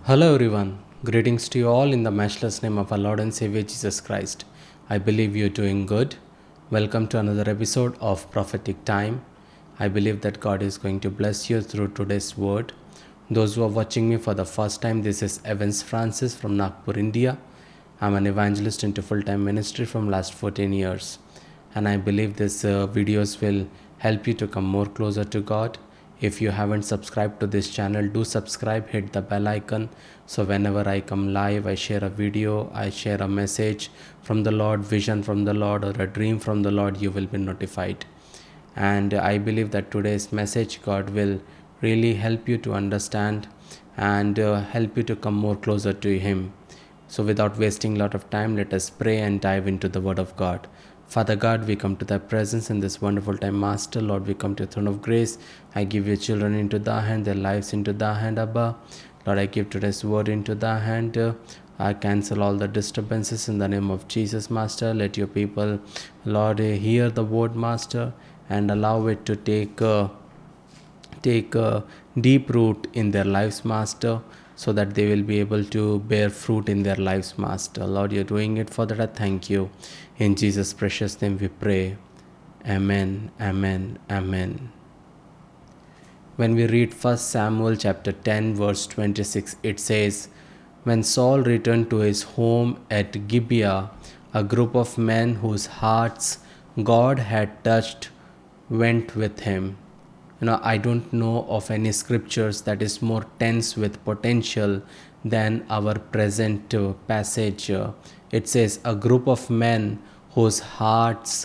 Hello everyone. Greetings to you all in the matchless name of our Lord and Savior Jesus Christ. I believe you're doing good. Welcome to another episode of Prophetic Time. I believe that God is going to bless you through today's word. Those who are watching me for the first time, this is Evans Francis from Nagpur, India. I'm an evangelist into full-time ministry from last 14 years. And I believe these videos will help you to come more closer to God. If you haven't subscribed to this channel, do subscribe, hit the bell icon. So whenever I come live, I share a video, I share a message from the Lord, vision from the Lord, or a dream from the Lord, you will be notified. And I believe that today's message, God will really help you to understand and help you to come more closer to Him. So without wasting a lot of time, let us pray and dive into the Word of God. Father God, we come to thy presence in this wonderful time, Master. Lord, we come to the throne of grace. I give your children into thy hand, their lives into thy hand, Abba. Lord, I give today's word into thy hand. I cancel all the disturbances in the name of Jesus, Master. Let your people, Lord, hear the word, Master, and allow it to take a deep root in their lives, Master, so that they will be able to bear fruit in their lives, Master. Lord, you're doing it. For that I thank you. In Jesus' precious name we pray. Amen, amen, amen. When we read 1 Samuel chapter 10 verse 26, it says, when Saul returned to his home at Gibeah, a group of men whose hearts God had touched went with him. I don't know of any scriptures that is more tense with potential than our present passage. It says a group of men whose hearts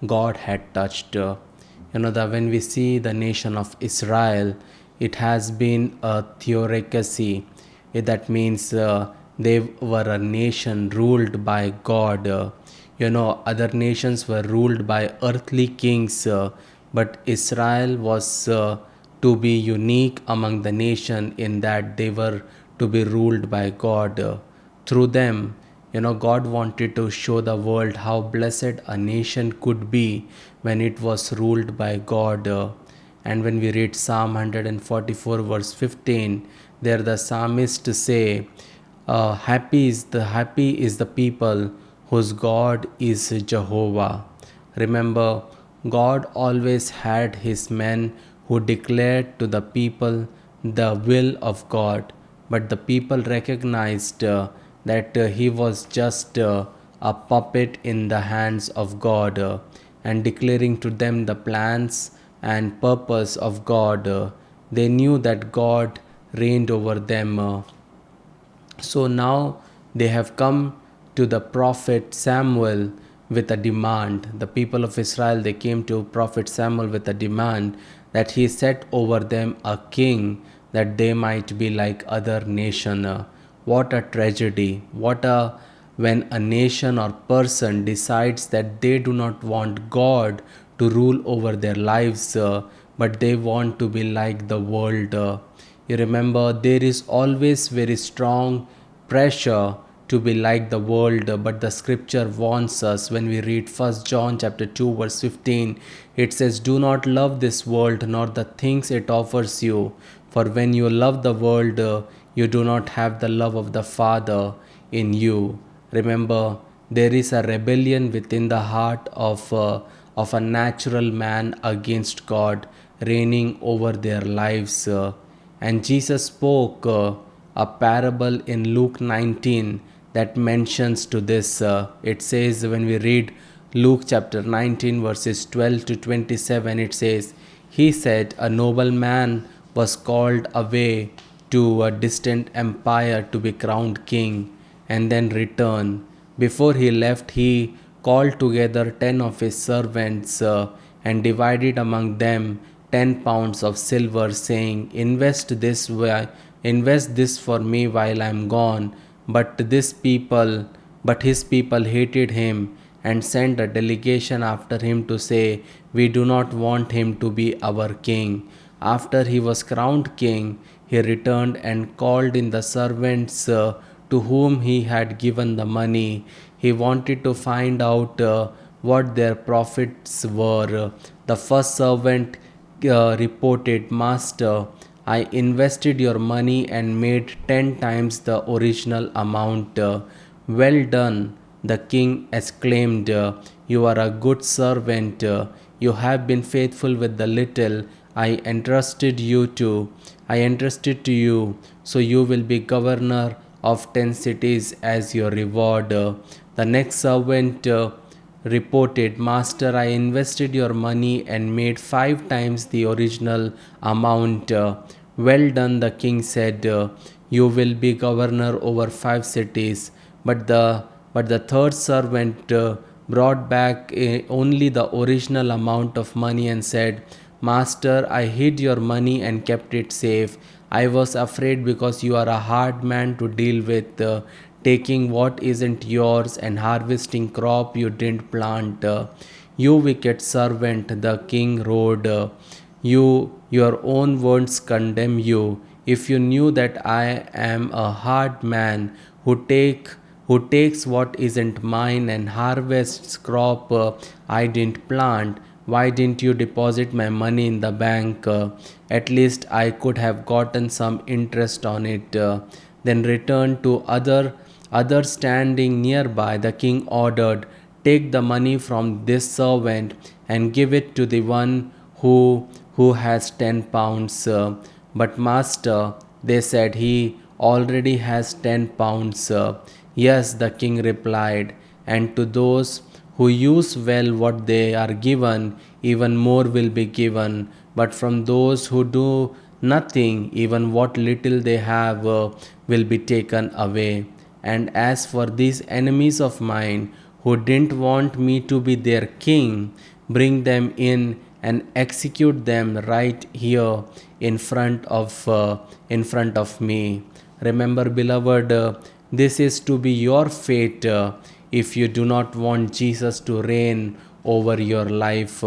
God had touched. That when we see the nation of Israel, it has been a theocracy. That means they were a nation ruled by God. Other nations were ruled by earthly kings, but Israel was to be unique among the nation in that they were to be ruled by God. Through them, God wanted to show the world how blessed a nation could be when it was ruled by God. And when we read Psalm 144 verse 15, there the psalmist say, happy is the people whose God is Jehovah. Remember, God always had his men who declared to the people the will of God, but the people recognized that he was just a puppet in the hands of God, and declaring to them the plans and purpose of God. They knew that God reigned over them. So now they have come to the prophet Samuel with a demand. The people of Israel, they came to prophet Samuel with a demand that he set over them a king that they might be like other nation. What a tragedy. When a nation or person decides that they do not want God to rule over their lives, but they want to be like the world. You remember, there is always very strong pressure to be like the world, but the scripture warns us. When we read 1 John chapter 2 verse 15, it says, do not love this world nor the things it offers you, for when you love the world, you do not have the love of the Father in you. Remember, there is a rebellion within the heart of a natural man against God reigning over their lives. And Jesus spoke a parable in Luke 19 that mentions to this. It says, when we read Luke chapter 19 verses 12 to 27, it says, he said, a noble man was called away to a distant empire to be crowned king and then return. Before he left, he called together 10 of his servants and divided among them 10 pounds of silver, saying, invest this for me while I am gone. But his people hated him and sent a delegation after him to say, we do not want him to be our king. After he was crowned king, he returned and called in the servants to whom he had given the money. He wanted to find out what their profits were. The first servant reported, Master, I invested your money and made 10 times the original amount. Well done, the king exclaimed. You are a good servant. You have been faithful with the little I entrusted to you, so you will be governor of 10 cities as your reward. The next servant reported, Master, I invested your money and made 5 times the original amount. Well done, the king said. You will be governor over 5 cities. But the third servant brought back only the original amount of money and said, Master, I hid your money and kept it safe. I was afraid because you are a hard man to deal with, taking what isn't yours and harvesting crop you didn't plant. You wicked servant, the king roared. Your own words condemn you. If you knew that I am a hard man who takes what isn't mine and harvests crop I didn't plant, why didn't you deposit my money in the bank? At least I could have gotten some interest on it. Then returned to others standing nearby. The king ordered, take the money from this servant and give it to the one who has 10 pounds. But master, they said, he already has 10 pounds. Yes, the king replied, and to those who use well what they are given, even more will be given. But from those who do nothing, even what little they have will be taken away. And as for these enemies of mine who didn't want me to be their king, bring them in and execute them right here in front of me. Remember, beloved, this is to be your fate if you do not want Jesus to reign over your life.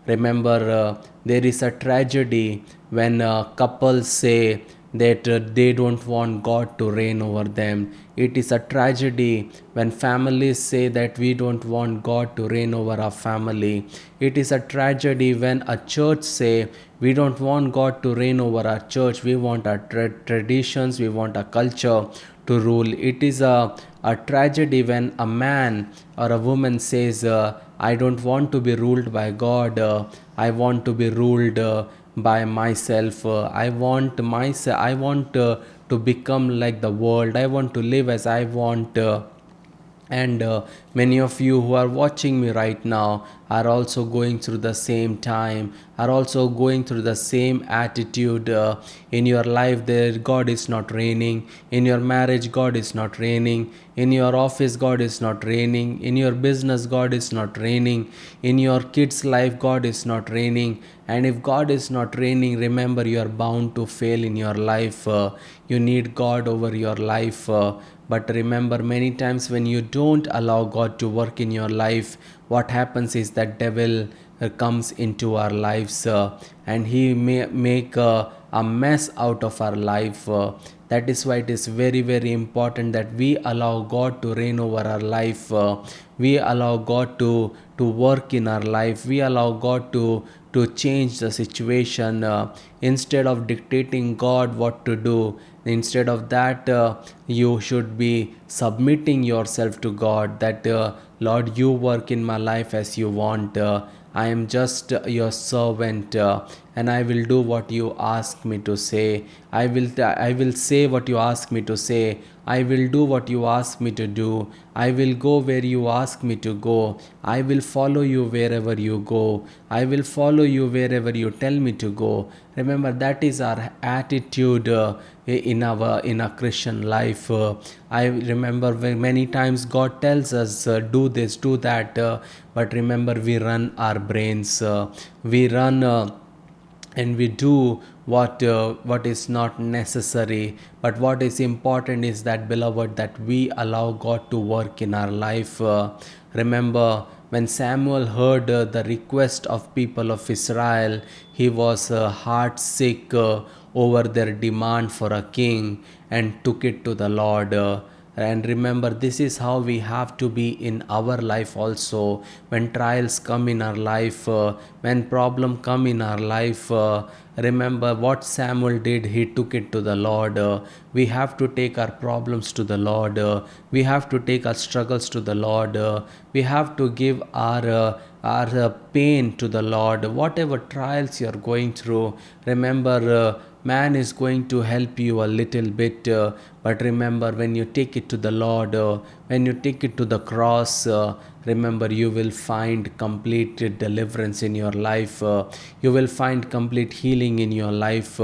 Remember, there is a tragedy when couples say that they don't want God to reign over them. It is a tragedy when families say that we don't want God to reign over our family. It is a tragedy when a church say we don't want God to reign over our church. We want our traditions, we want our culture to rule. It is a tragedy when a man or a woman says, I don't want to be ruled by God. I want to be ruled by myself. I want to become like the world. I want to live as I want. And many of you who are watching me right now are also going through the same time, are also going through the same attitude. In your life there God is not reigning, in your marriage God is not reigning, in your office God is not reigning, in your business God is not reigning, in your kids life God is not reigning. And if God is not reigning, remember, you are bound to fail in your life. You need God over your life. But remember, many times when you don't allow God to work in your life, what happens is that devil comes into our lives and he may make a mess out of our life. That is why it is very, very important that we allow God to reign over our life. We allow God to work in our life. We allow God to change the situation instead of dictating God what to do. Instead of that, you should be submitting yourself to God, that Lord, you work in my life as you want. I am just your servant, and I will do what you ask me to say. I will say what you ask me to say. I will do what you ask me to do. I will go where you ask me to go. I will follow you wherever you go. I will follow you wherever you tell me to go. Remember, that is our attitude in a Christian life. I remember many times God tells us, do this, do that, but remember, we run our brains. We run. And we do what is not necessary. But what is important is that, beloved, that we allow God to work in our life. Remember, when Samuel heard the request of people of Israel, he was heart sick over their demand for a king and took it to the Lord. And remember, this is how we have to be in our life also. When trials come in our life, when problem come in our life, remember what Samuel did. He took it to the Lord. We have to take our problems to the Lord. We have to take our struggles to the Lord. We have to give our pain to the Lord. Whatever trials you are going through, remember, man is going to help you a little bit, but remember, when you take it to the Lord, when you take it to the cross, remember, you will find complete deliverance in your life. You will find complete healing in your life.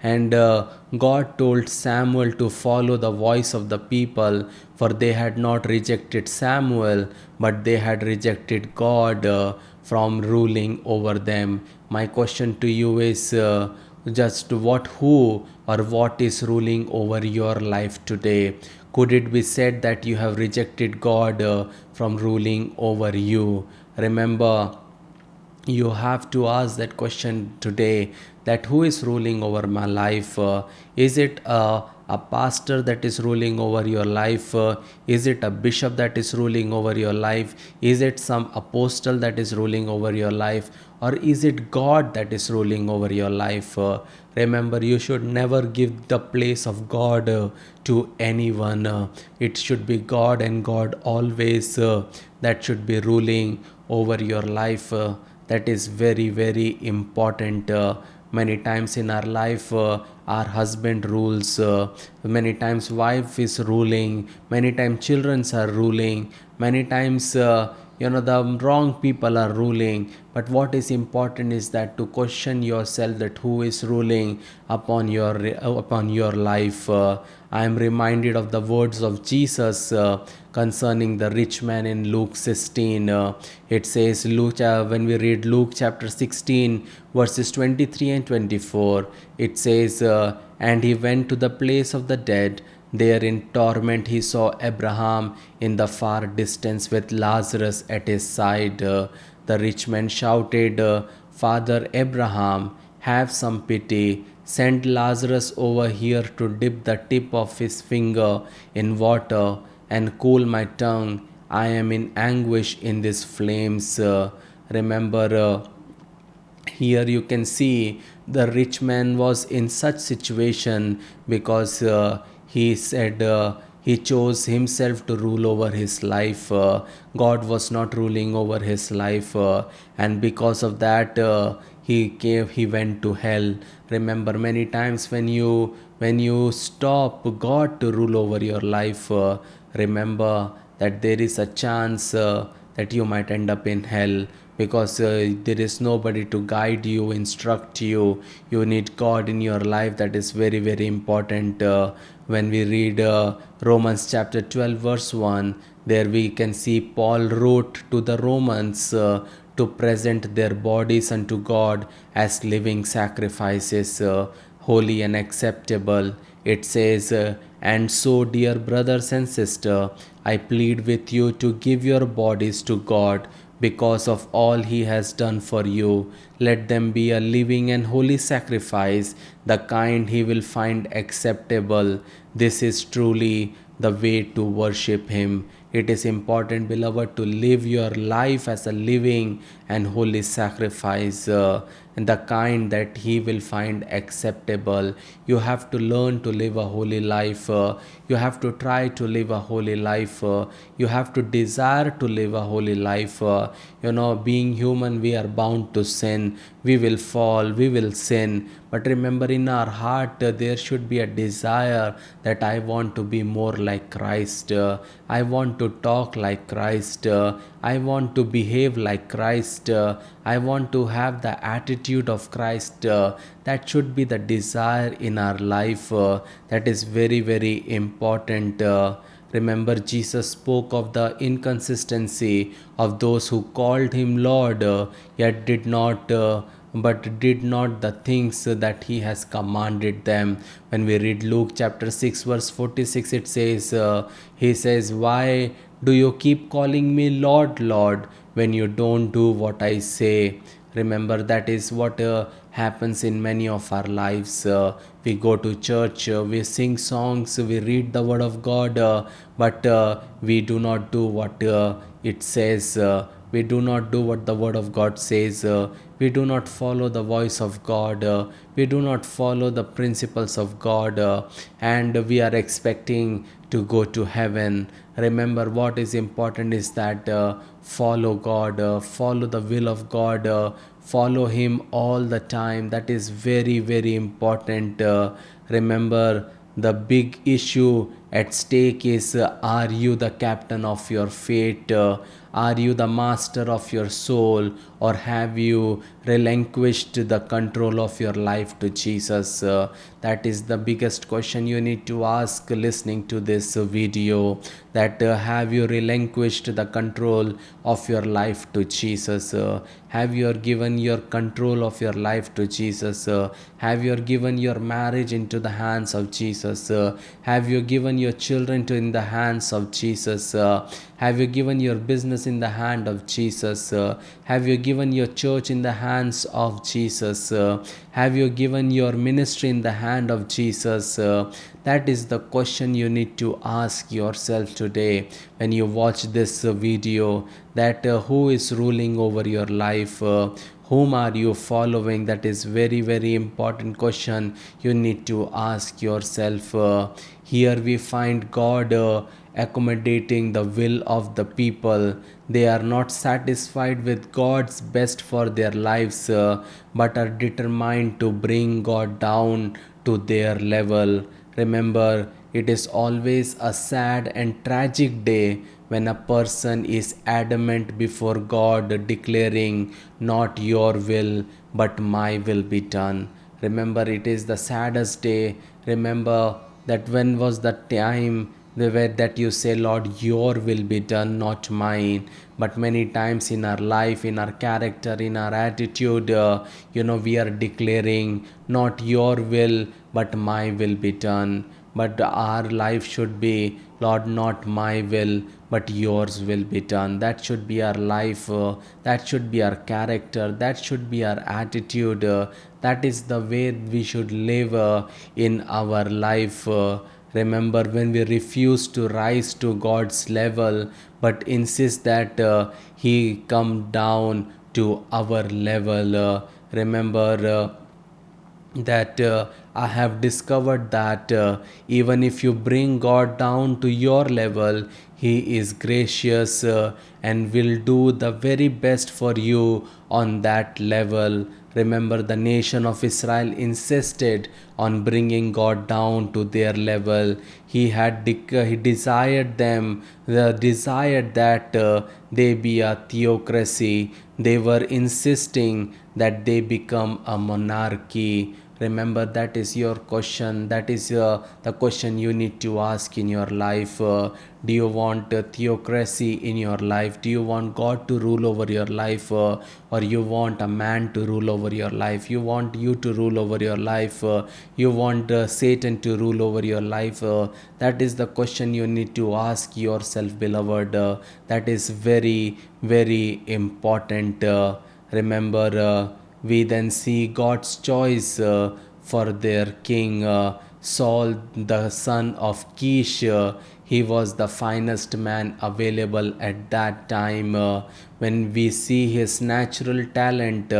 And God told Samuel to follow the voice of the people, for they had not rejected Samuel, but they had rejected God from ruling over them. My question to you is, just who or what is ruling over your life today? Could it be said that you have rejected God from ruling over you? Remember, you have to ask that question today, that who is ruling over my life? Is it a pastor that is ruling over your life? Is it a bishop that is ruling over your life? Is it some apostle that is ruling over your life? Or is it God that is ruling over your life? Remember, you should never give the place of God to anyone. It should be God, and God always, that should be ruling over your life. That is very, very important. Many times in our life, our husband rules, many times wife is ruling, many times children are ruling, many times the wrong people are ruling. But what is important is that to question yourself, that who is ruling upon your life. I am reminded of the words of Jesus concerning the rich man in Luke 16. It says, when we read Luke chapter 16 verses 23 and 24, it says, and he went to the place of the dead. There in torment he saw Abraham in the far distance with Lazarus at his side. The rich man shouted, Father Abraham, have some pity. Send Lazarus over here to dip the tip of his finger in water and cool my tongue. I am in anguish in these flames. Remember, here you can see the rich man was in such situation because he said, he chose himself to rule over his life. God was not ruling over his life, and because of that, he went to hell. Remember, many times when you stop God to rule over your life, remember that there is a chance that you might end up in hell, because there is nobody to guide you, instruct you. You need God in your life. That is very, very important. When we read Romans chapter 12 verse 1, there we can see Paul wrote to the Romans to present their bodies unto God as living sacrifices, holy and acceptable. It says, and so, dear brothers and sisters, I plead with you to give your bodies to God because of all he has done for you. Let them be a living and holy sacrifice, the kind he will find acceptable. This is truly the way to worship him. It is important, beloved, to live your life as a living and holy sacrifice, and the kind that he will find acceptable. You have to learn to live a holy life. You have to try to live a holy life. You have to desire to live a holy life. Being human, we are bound to sin. We will fall, we will sin. But remember, in our heart, there should be a desire that I want to be more like Christ. I want to talk like Christ. I want to behave like Christ. I want to have the attitude of Christ. That should be the desire in our life. That is very, very important. Remember, Jesus spoke of the inconsistency of those who called him Lord, yet did not. But did not the things that he has commanded them. When we read Luke chapter 6 verse 46, it says, he says, why do you keep calling me Lord, Lord, when you don't do what I say? Remember, that is what happens in many of our lives. We go to church, we sing songs, we read the word of God, but we do not do what it says. We do not do what the word of God says. We do not follow the voice of God. We do not follow the principles of God, and we are expecting to go to heaven. Remember, what is important is that follow God, follow the will of God, follow Him all the time. That is very, very important. Remember, the big issue at stake is, are you the captain of your fate? Are you the master of your soul? Or have you relinquished the control of your life to Jesus? That is the biggest question you need to ask listening to this video. That have you relinquished the control of your life to Jesus? Have you given your control of your life to Jesus? Have you given your marriage into the hands of Jesus? Have you given your children in the hands of Jesus? Have you given your business in the hand of Jesus? Have you given your church in the hands of Jesus? Have you given your ministry in the hand of Jesus? That is the question you need to ask yourself today when you watch this video. That who is ruling over your life? Whom are you following? That is very, very important question you need to ask yourself. Here we find God accommodating the will of the people. They are not satisfied with God's best for their lives, but are determined to bring God down to their level. Remember, it is always a sad and tragic day when a person is adamant before God, declaring, "Not your will, but my will be done." Remember, it is the saddest day. Remember that when was the time that you say, "Lord, your will be done, not mine." But many times in our life, in our character, in our attitude, we are declaring, "Not your will, but my will be done." But our life should be, "Lord, not my will, but yours will be done." That should be our life. That should be our character. That should be our attitude. That is the way we should live in our life. Remember, when we refuse to rise to God's level but insist that He come down to our level. Remember, that I have discovered that even if you bring God down to your level, He is gracious and will do the very best for you on that level. Remember, the nation of Israel insisted on bringing God down to their level. He desired desired that they be a theocracy. They were insisting that they become a monarchy. Remember, that is your question. That is the question you need to ask in your life. Do you want theocracy in your life? Do you want God to rule over your life? Or you want a man to rule over your life? You want you to rule over your life? You want Satan to rule over your life? That is the question you need to ask yourself, beloved. That is very, very important. Remember, we then see God's choice for their king, Saul, the son of Kish. He was the finest man available at that time. When we see his natural talent,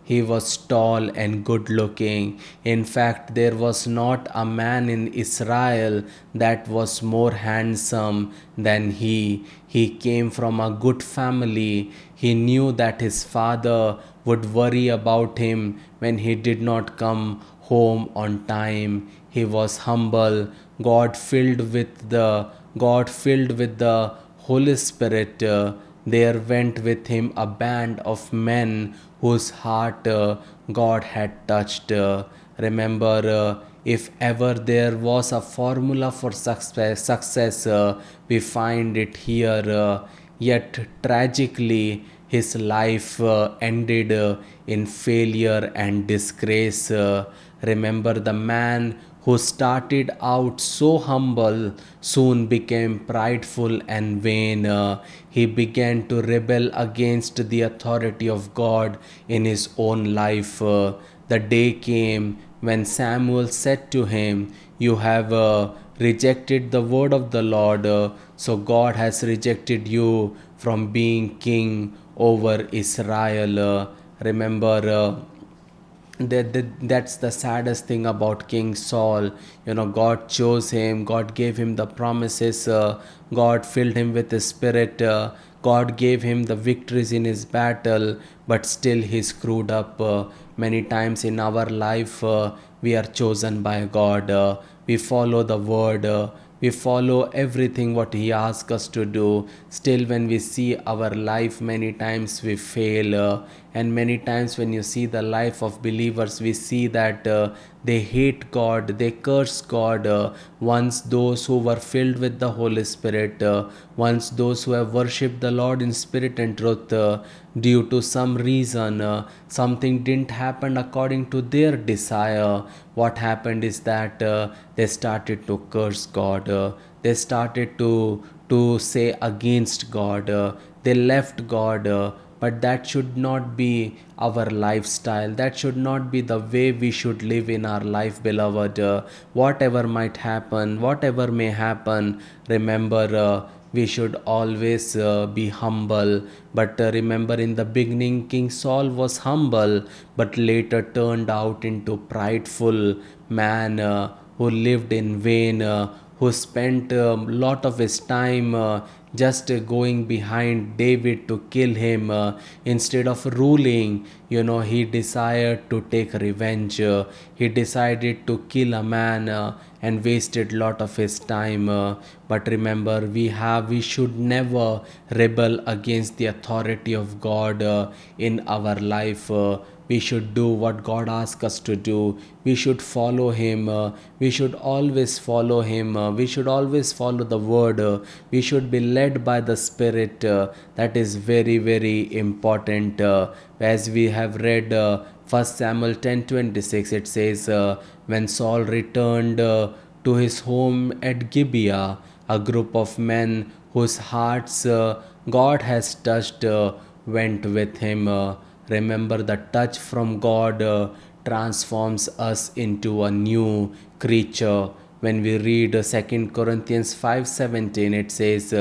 he was tall and good looking. In fact, there was not a man in Israel that was more handsome than he. He came from a good family. He knew that his father would worry about him when he did not come home on time. He was humble. God filled with the Holy Spirit. There went with him a band of men whose heart God had touched. Remember, if ever there was a formula for success, we find it here. Yet tragically, his life ended in failure and disgrace. Remember, the man who started out so humble, soon became prideful and vain. He began to rebel against the authority of God in his own life. The day came when Samuel said to him, "You have rejected the word of the Lord, so God has rejected you from being king over Israel." Remember, that's the saddest thing about King Saul. God chose him, God gave him the promises, God filled him with his spirit, God gave him the victories in his battle, but still he screwed up. Many times in our life, we are chosen by God, we follow the word, we follow everything what he asks us to do. Still when we see our life, many times we fail, and many times when you see the life of believers, we see that they hate God, they curse God. Once those who were filled with the Holy Spirit, once those who have worshipped the Lord in spirit and truth, due to some reason, something didn't happen according to their desire. What happened is that they started to curse God, they started to say against God, they left God. But that should not be our lifestyle, that should not be the way we should live in our life, beloved. Whatever might happen, whatever may happen, remember, we should always be humble. But remember, in the beginning, King Saul was humble, but later turned out into prideful man, who lived in vain, who spent a lot of his time just going behind David to kill him. Instead of ruling, he desired to take revenge. He decided to kill a man, and wasted lot of his time. But remember, we should never rebel against the authority of God in our life. We should do what God asks us to do. We should follow Him. We should always follow Him. We should always follow the Word. We should be led by the Spirit. That is very, very important. As we have read 1 Samuel 10:26, it says, when Saul returned to his home at Gibeah, a group of men whose hearts God has touched went with him. Remember, the touch from God transforms us into a new creature. When we read 2 Corinthians 5:17, it says,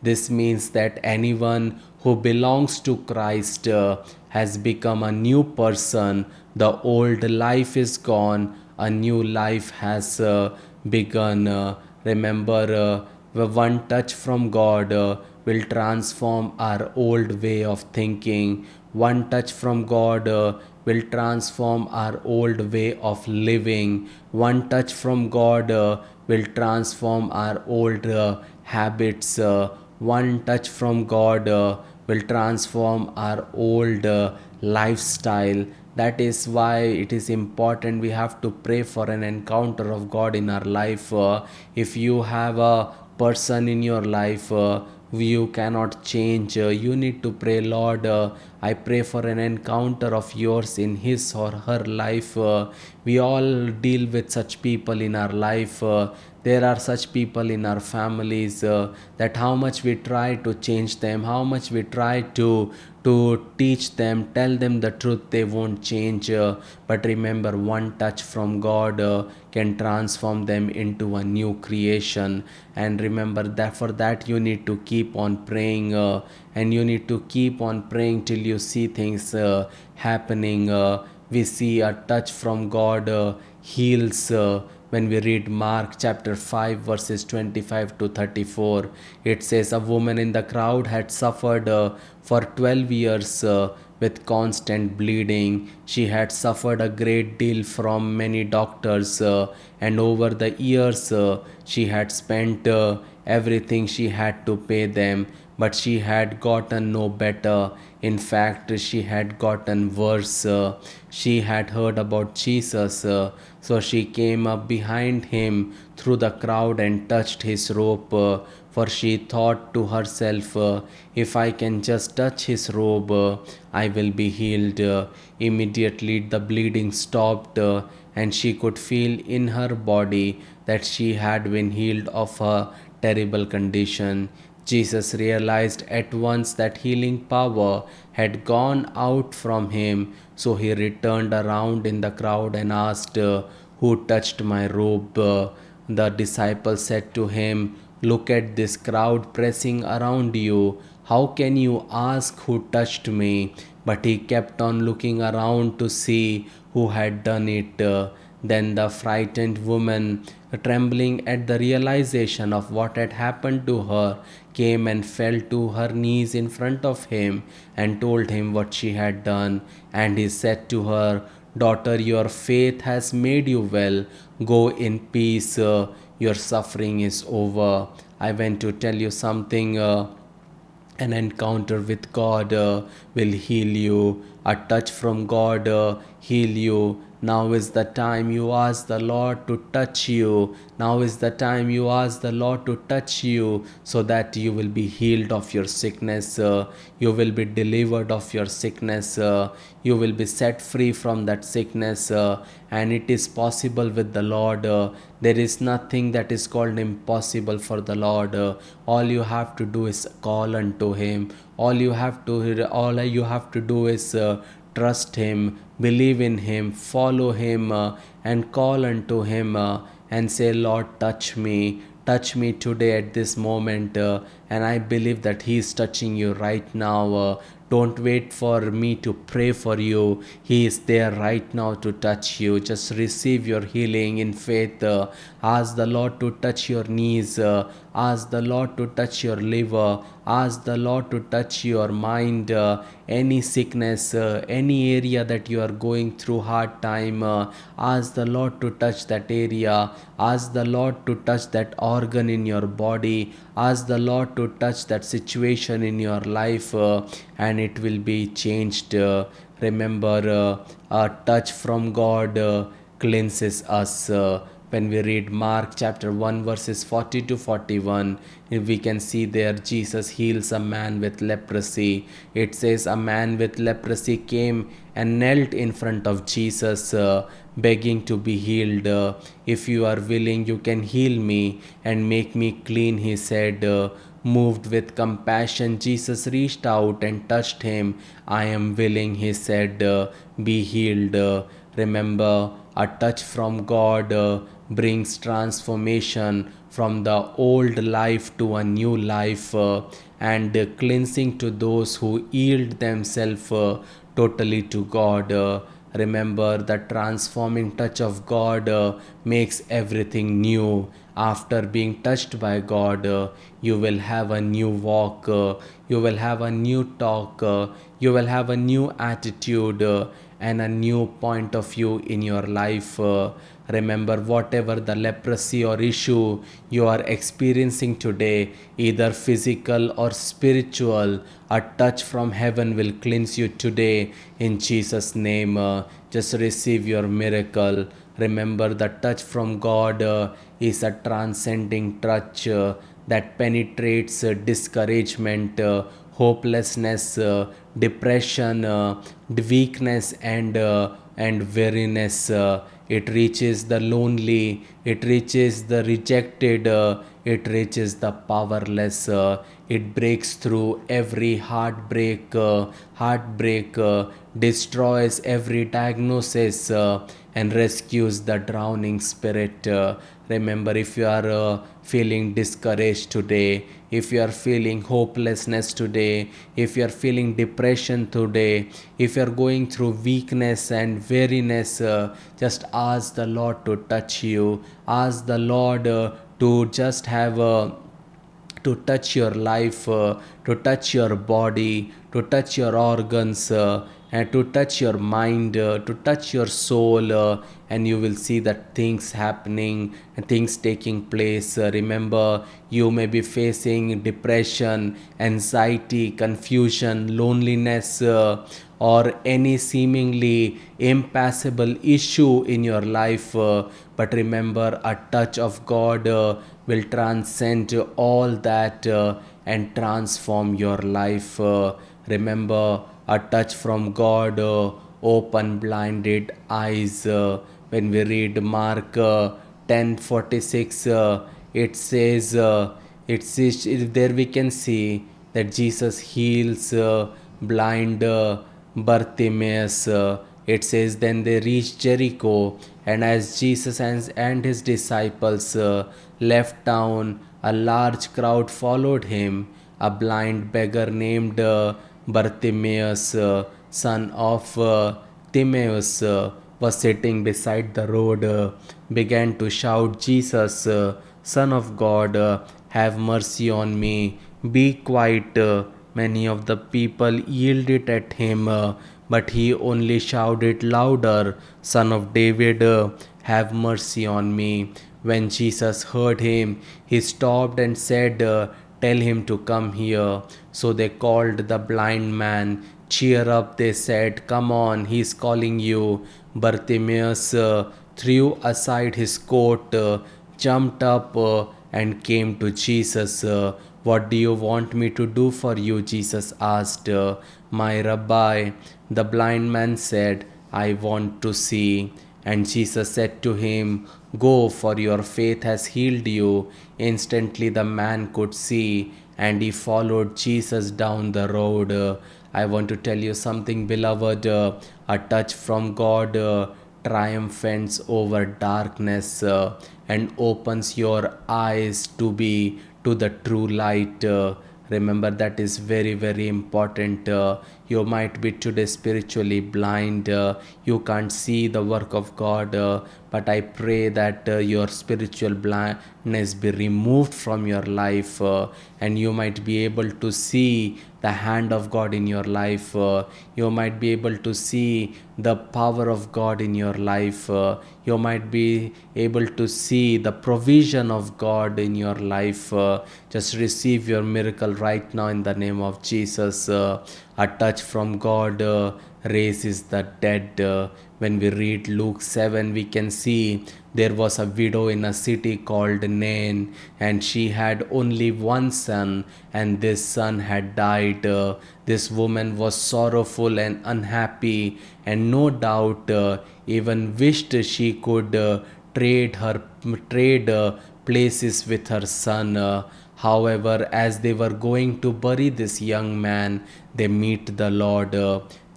this means that anyone who belongs to Christ has become a new person. The old life is gone, a new life has begun. Remember, the one touch from God will transform our old way of thinking. One touch from God will transform our old way of living. One touch from God will transform our old habits. One touch from God will transform our old lifestyle. That is why it is important, we have to pray for an encounter of God in our life. If you have a person in your life you cannot change, you need to pray, Lord, I pray for an encounter of yours in his or her life. We all deal with such people in our life. There are such people in our families that how much we try to change them, how much we try to teach them, tell them the truth, they won't change. But remember, one touch from God can transform them into a new creation. And remember that for that you need to keep on praying, and you need to keep on praying till you see things happening. We see a touch from God heals. When we read Mark chapter 5 verses 25 to 34, it says, a woman in the crowd had suffered for 12 years with constant bleeding. She had suffered a great deal from many doctors, and over the years she had spent everything she had to pay them. but she had gotten no better. In fact, she had gotten worse. She had heard about Jesus, so she came up behind him through the crowd and touched his robe. For she thought to herself, if I can just touch his robe, I will be healed. Immediately, the bleeding stopped, and she could feel in her body that she had been healed of her terrible condition. Jesus realized at once that healing power had gone out from him, so he returned around in the crowd and asked, who touched my robe? The disciples said to him, look at this crowd pressing around you. How can you ask who touched me? But he kept on looking around to see who had done it. Then the frightened woman, trembling at the realization of what had happened to her, came and fell to her knees in front of him and told him what she had done. And he said to her, daughter, your faith has made you well. Go in peace. Your suffering is over. I went to tell you something. An encounter with God will heal you. A touch from God heal you. Now is the time you ask the Lord to touch you. Now is the time you ask the Lord to touch you so that you will be healed of your sickness. You will be delivered of your sickness. You will be set free from that sickness. And it is possible with the Lord. There is nothing that is called impossible for the Lord. All you have to do is call unto Him. All you have to do is trust Him, believe in Him, follow Him, and call unto Him, and say, Lord, touch me today at this moment. And I believe that He is touching you right now. Don't wait for me to pray for you. He is there right now to touch you. Just receive your healing in faith. Ask the Lord to touch your knees. Ask the Lord to touch your liver. Ask the Lord to touch your mind. Any sickness, any area that you are going through hard time, ask the Lord to touch that area. Ask the Lord to touch that organ in your body. Ask the Lord to touch that situation in your life, and it will be changed. Remember, a touch from God cleanses us. When we read Mark chapter 1 verses 40 to 41, we can see there Jesus heals a man with leprosy. It says a man with leprosy came and knelt in front of Jesus, begging to be healed. If you are willing, you can heal me and make me clean, he said. Moved with compassion, Jesus reached out and touched him. I am willing, he said, be healed. Remember, a touch from God brings transformation from the old life to a new life, and cleansing to those who yield themselves totally to God. Remember, the transforming touch of God makes everything new. After being touched by God, you will have a new walk, you will have a new talk, you will have a new attitude, and a new point of view in your life. Remember, whatever the leprosy or issue you are experiencing today, either physical or spiritual, a touch from heaven will cleanse you today in Jesus' name. Just receive your miracle. Remember, the touch from God is a transcending touch that penetrates discouragement, hopelessness, depression, weakness, and weariness. It reaches the lonely, it reaches the rejected, it reaches the powerless. It breaks through every heartbreak, destroys every diagnosis, and rescues the drowning spirit. Remember, if you are feeling discouraged today, if you are feeling hopelessness today, if you are feeling depression today, if you are going through weakness and weariness, just ask the Lord to touch you. Ask the Lord to just have a to touch your life, to touch your body, to touch your organs, and to touch your mind, to touch your soul, and you will see that things happening and things taking place. Remember, you may be facing depression, anxiety, confusion, loneliness, or any seemingly impassable issue in your life. But remember, a touch of God will transcend all that and transform your life. Remember, a touch from God open blinded eyes. When we read Mark 10:46, it says there we can see that Jesus heals blind Bartimaeus. It says, then they reached Jericho, and as Jesus and his disciples left town, a large crowd followed him. A blind beggar named Bartimaeus, son of Timaeus, was sitting beside the road, began to shout, Jesus, Son of God, have mercy on me. Be quiet. Many of the people yielded at him, but he only shouted louder, Son of David, have mercy on me. When Jesus heard him, he stopped and said, tell him to come here. So they called the blind man. Cheer up, they said, come on, he is calling you. Bartimaeus threw aside his coat, jumped up, and came to Jesus. What do you want me to do for you? Jesus asked. My rabbi, the blind man said, I want to see. And Jesus said to him, go, for your faith has healed you. Instantly the man could see, and he followed Jesus down the road. I want to tell you something, beloved. A touch from God triumphs over darkness and opens your eyes to the true light. Remember, that is very, very important. You might be today spiritually blind. You can't see the work of God, but I pray that your spiritual blindness be removed from your life, and you might be able to see the hand of God in your life. You might be able to see the power of God in your life. You might be able to see the provision of God in your life. Just receive your miracle right now in the name of Jesus. A touch from God raises the dead. When we read Luke 7, we can see there was a widow in a city called Nain, and she had only one son, and this son had died. This woman was sorrowful and unhappy, and no doubt even wished she could trade places with her son. However, as they were going to bury this young man, they meet the Lord.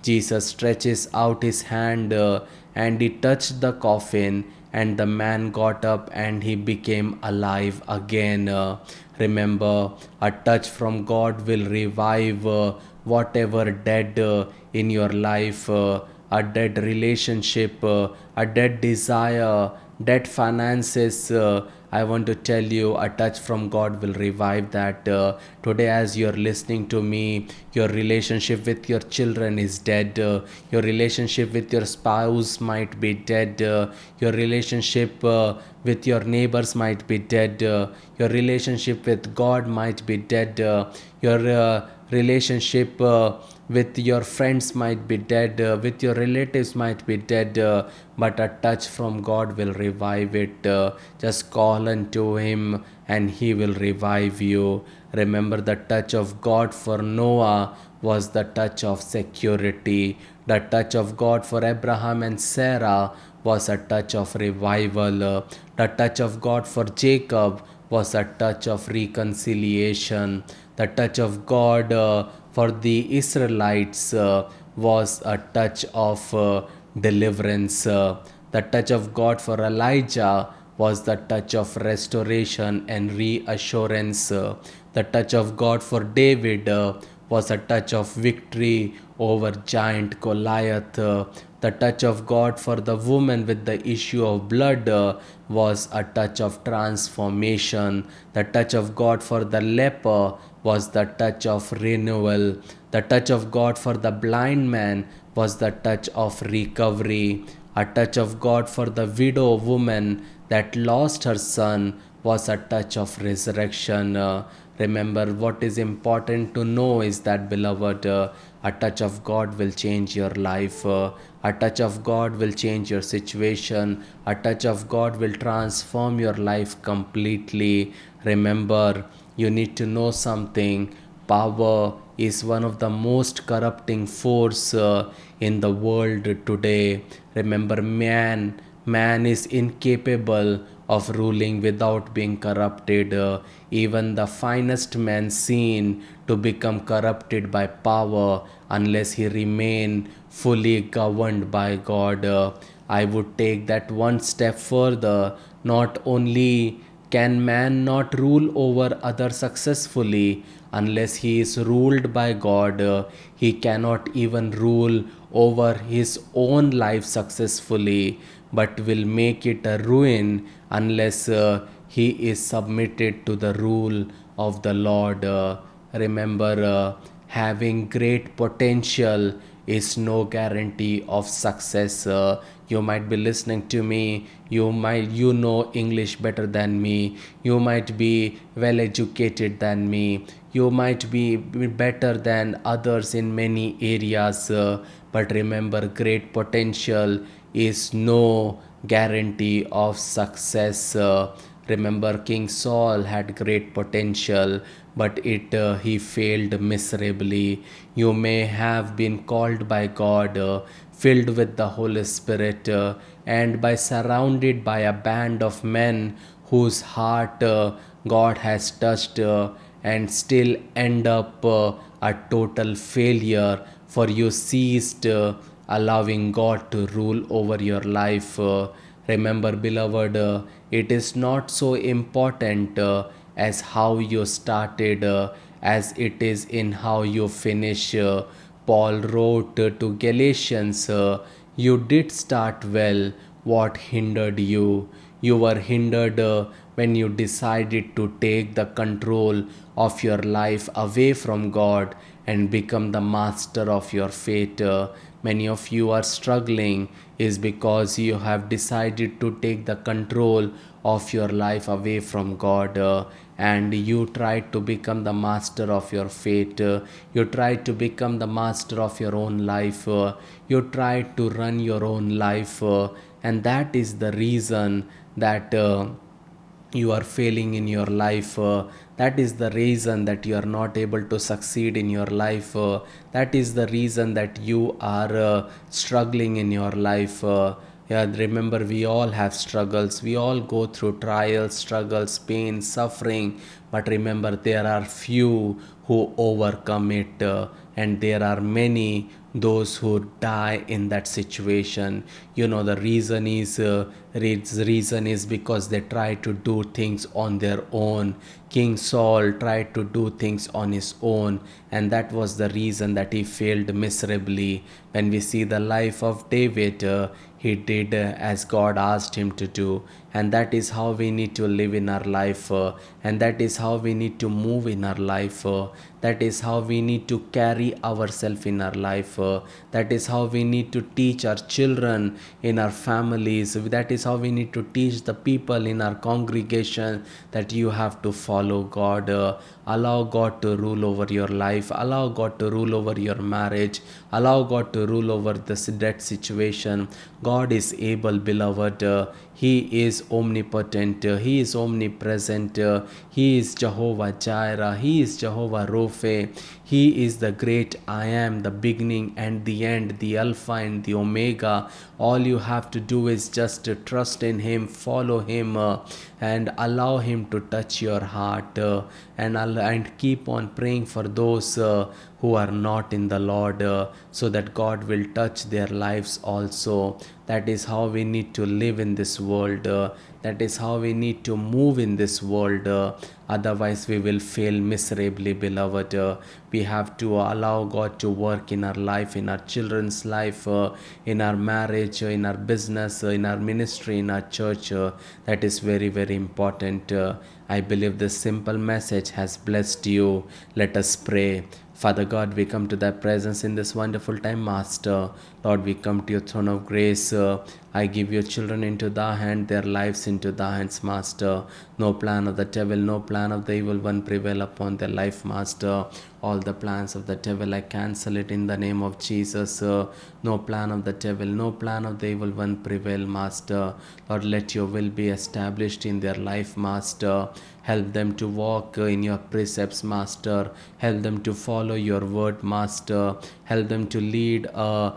Jesus stretches out his hand and he touched the coffin, and the man got up and he became alive again. Remember, a touch from God will revive whatever dead in your life, a dead relationship, a dead desire, dead finances. I want to tell you, a touch from God will revive that. Today, as you're listening to me, your relationship with your children is dead. Your relationship with your spouse might be dead. Your relationship with your neighbors might be dead. Your relationship with God might be dead. Your relationship with your friends might be dead, with your relatives might be dead, but a touch from God will revive it. Just call unto him and he will revive you. Remember, the touch of God for Noah was the touch of security. The touch of God for Abraham and Sarah was a touch of revival. The touch of God for Jacob was a touch of reconciliation. The touch of God for the Israelites was a touch of deliverance. The touch of God for Elijah was the touch of restoration and reassurance. The touch of God for David was a touch of victory over giant Goliath. The touch of God for the woman with the issue of blood was a touch of transformation. The touch of God for the leper was the touch of renewal. The touch of God for the blind man was the touch of recovery. A touch of God for the widow woman that lost her son was a touch of resurrection. Remember, what is important to know is that, beloved, a touch of God will change your life. A touch of God will change your situation. A touch of God will transform your life completely. Remember, you need to know something. Power is one of the most corrupting force in the world today. Remember, man is incapable of ruling without being corrupted. Even the finest man seen to become corrupted by power unless he remain fully governed by God. I would take that one step further. Not only can man not rule over others successfully unless he is ruled by God, he cannot even rule over his own life successfully, but will make it a ruin unless he is submitted to the rule of the Lord. Remember, having great potential is no guarantee of success. You might be listening to me, you know English better than me, you might be well educated than me, you might be better than others in many areas, but remember, great potential is no guarantee of success. Remember, King Saul had great potential, but he failed miserably. You may have been called by God, filled with the Holy Spirit, and by surrounded by a band of men whose heart God has touched, and still end up a total failure, for you ceased allowing God to rule over your life. Remember, beloved, it is not so important as how you started, as it is in how you finish. Paul wrote to Galatians, you did start well. What hindered you? You were hindered when you decided to take the control of your life away from God and become the master of your fate. Many of you are struggling is because you have decided to take the control of your life away from God, and you try to become the master of your fate. You try to become the master of your own life. You try to run your own life, and that is the reason that you are failing in your life. That is the reason that you are not able to succeed in your life. That is the reason that you are struggling in your life. Yeah, remember, we all have struggles, we all go through trials, struggles, pain, suffering, but remember, there are few who overcome it, and there are many those who die in that situation. You know, the reason is because they try to do things on their own. King Saul tried to do things on his own, and that was the reason that he failed miserably. When we see the life of David, he did as God asked him to do, and that is how we need to live in our life, and that is how we need to move in our life, that is how we need to carry ourselves in our life, that is how we need to teach our children in our families, that is how we need to teach the people in our congregation that you have to follow God. Allow God to rule over your life, allow God to rule over your marriage, allow God to rule over this debt situation. God is able, beloved. He is omnipotent, He is omnipresent, He is Jehovah Jireh, He is Jehovah Rophe, He is the great I am, the beginning and the end, the Alpha and the Omega. All you have to do is just trust in Him, follow Him, and allow Him to touch your heart, and keep on praying for those who are not in the Lord, so that God will touch their lives also. That is how we need to live in this world. That is how we need to move in this world. Otherwise, we will fail miserably, beloved. We have to allow God to work in our life, in our children's life, in our marriage, in our business, in our ministry, in our church. That is very, very important. I believe this simple message has blessed you. Let us pray. Father God, we come to thy presence in this wonderful time, Master. Lord, we come to your throne of grace. I give your children into thy hand, their lives into thy hands, Master. No plan of the devil, no plan of the evil one prevail upon their life, Master. All the plans of the devil, I cancel it in the name of Jesus. No plan of the devil, no plan of the evil one prevail, Master. Lord, let your will be established in their life, Master. Help them to walk in your precepts, Master. Help them to follow your word, Master. Help them to lead a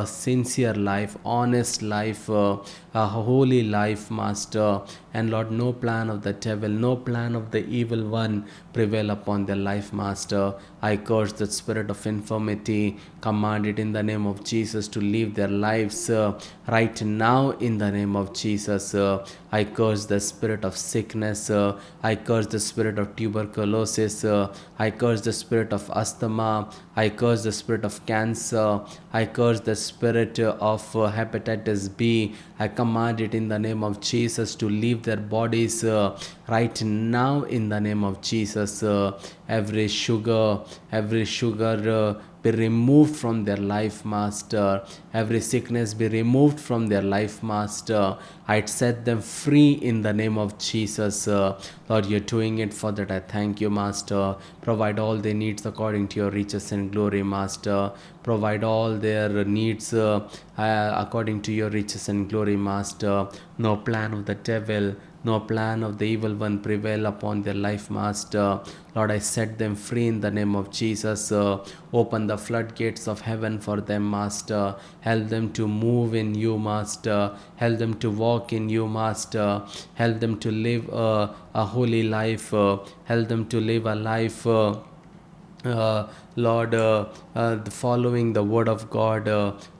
sincere life, honest life, a holy life, Master. And Lord, no plan of the devil, no plan of the evil one prevail upon their life, Master. I curse the spirit of infirmity, command it in the name of Jesus to live their lives right now in the name of Jesus. I curse the spirit of sickness. I curse the spirit of tuberculosis. I curse the spirit of asthma. I curse the spirit of cancer. I curse the spirit of hepatitis B. I command it in the name of Jesus to leave their bodies right now in the name of Jesus. Every sugar be removed from their life, Master. Every sickness be removed from their life, Master. I'd set them free in the name of Jesus. Lord, you're doing it for that. I thank you, Master. Provide all their needs according to your riches and glory, Master. Provide all their needs according to your riches and glory, Master. No plan of the devil, no plan of the evil one prevail upon their life, Master. Lord, I set them free in the name of Jesus. Open the floodgates of heaven for them, Master. Help them to move in you, Master. Help them to walk in you, Master. Help them to live a holy life. Help them to live a life. Lord, following the word of God,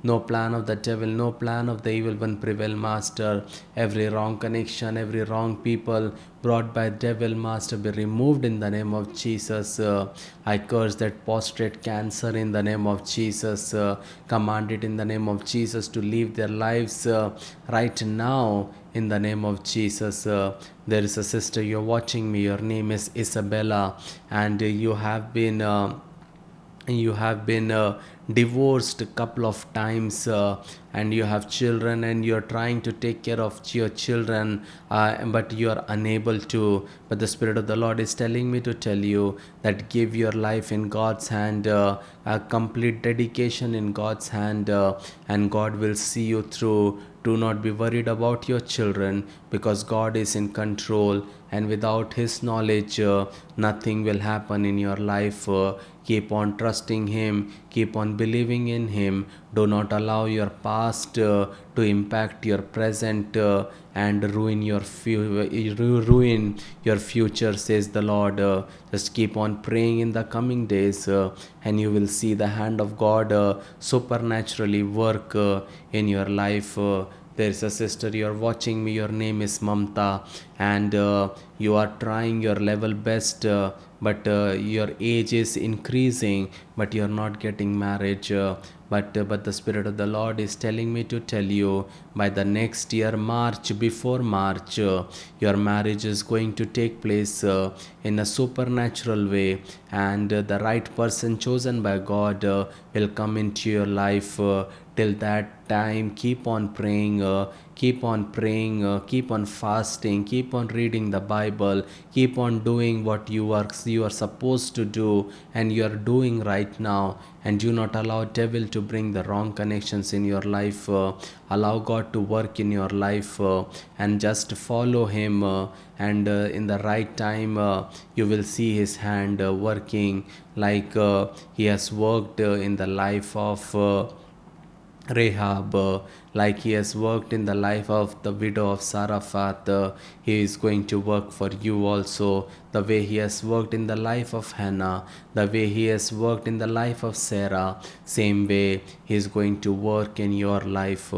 no plan of the devil, no plan of the evil one prevail, Master. Every wrong connection, every wrong people brought by devil, Master, be removed in the name of Jesus. I curse that prostrate cancer in the name of Jesus. Command it in the name of Jesus to live their lives right now in the name of Jesus. There is a sister, you're watching me, your name is Isabella, and you have been divorced a couple of times, and you have children, and you're trying to take care of your children, but you are unable to. But the Spirit of the Lord is telling me to tell you that give your life in God's hand, a complete dedication in God's hand, and God will see you through. Do not be worried about your children, because God is in control, and without His knowledge, nothing will happen in your life. Keep on trusting Him, keep on believing in Him. Do not allow your past to impact your present and ruin your future, says the Lord. Just keep on praying in the coming days, and you will see the hand of God supernaturally work in your life. There is a sister, you are watching me, your name is Mamta, and you are trying your level best, but your age is increasing, but you are not getting marriage. But the Spirit of the Lord is telling me to tell you, by the next year, March, before March, your marriage is going to take place in a supernatural way, and the right person chosen by God will come into your life. Till that time, keep on praying, keep on fasting, keep on reading the Bible, keep on doing what you are supposed to do, and you are doing right now. And do not allow devil to bring the wrong connections in your life. Allow God to work in your life, and just follow Him, and in the right time, you will see His hand working, like He has worked in the life of Rahab, like He has worked in the life of the widow of Saraphat. He is going to work for you also, the way He has worked in the life of Hannah, the way He has worked in the life of Sarah. Same way He is going to work in your life.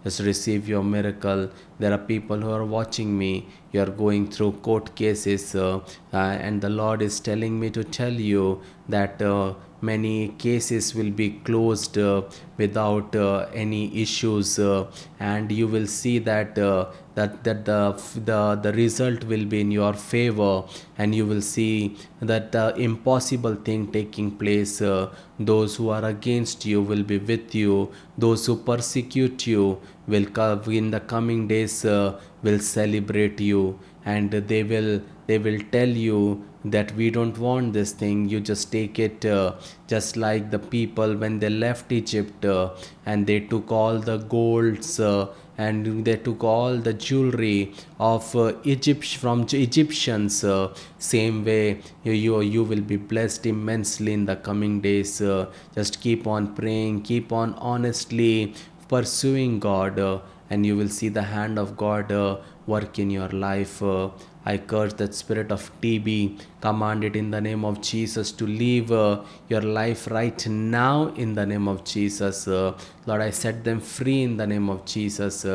Just receive your miracle. There are people who are watching me. You are going through court cases, and the Lord is telling me to tell you that many cases will be closed without any issues, and you will see that the result will be in your favor, and you will see that the impossible thing taking place. Those who are against you will be with you. Those who persecute you will come in the coming days, will celebrate you, and they will tell you that we don't want this thing, you just take it, just like the people when they left Egypt, and they took all the golds, and they took all the jewelry of Egyptians. Same way, you will be blessed immensely in the coming days. Just keep on praying, keep on honestly pursuing God, and you will see the hand of God work in your life. I curse that spirit of TB, command it in the name of Jesus to leave your life right now in the name of Jesus. Lord, I set them free in the name of Jesus.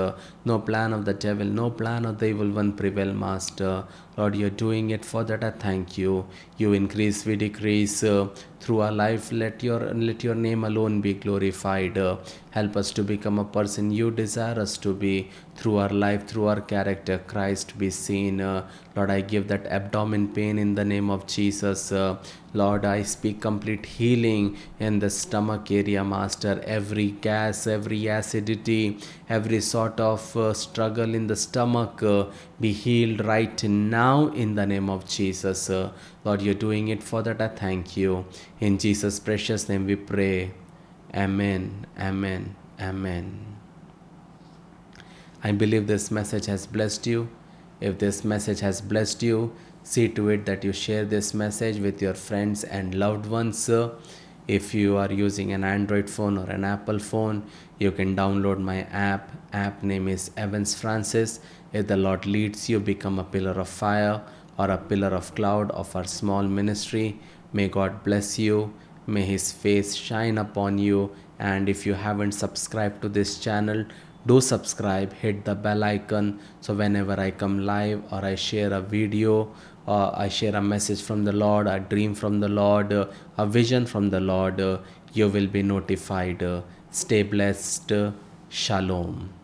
No plan of the devil, no plan of the evil one prevail, Master. Lord, you're doing it. For that I thank you. You increase, we decrease. Through our life, let your name alone be glorified. Help us to become a person you desire us to be. Through our life, through our character, Christ be seen. Lord, I give that abdomen pain in the name of Jesus. Lord, I speak complete healing in the stomach area, Master. Every gas, every acidity, every sort of struggle in the stomach, be healed right now in the name of Jesus. Lord, you're doing it. For that I thank you. In Jesus' precious name we pray. Amen. Amen. Amen. I believe this message has blessed you. If this message has blessed you, see to it that you share this message with your friends and loved ones. If you are using an Android phone or an Apple phone, you can download my app. App name is Evans Francis. If the Lord leads you, become a pillar of fire or a pillar of cloud of our small ministry. May God bless you. May His face shine upon you. And if you haven't subscribed to this channel, do subscribe, hit the bell icon, so whenever I come live or I share a video, or I share a message from the Lord, a dream from the Lord, a vision from the Lord, you will be notified. Stay blessed. Shalom.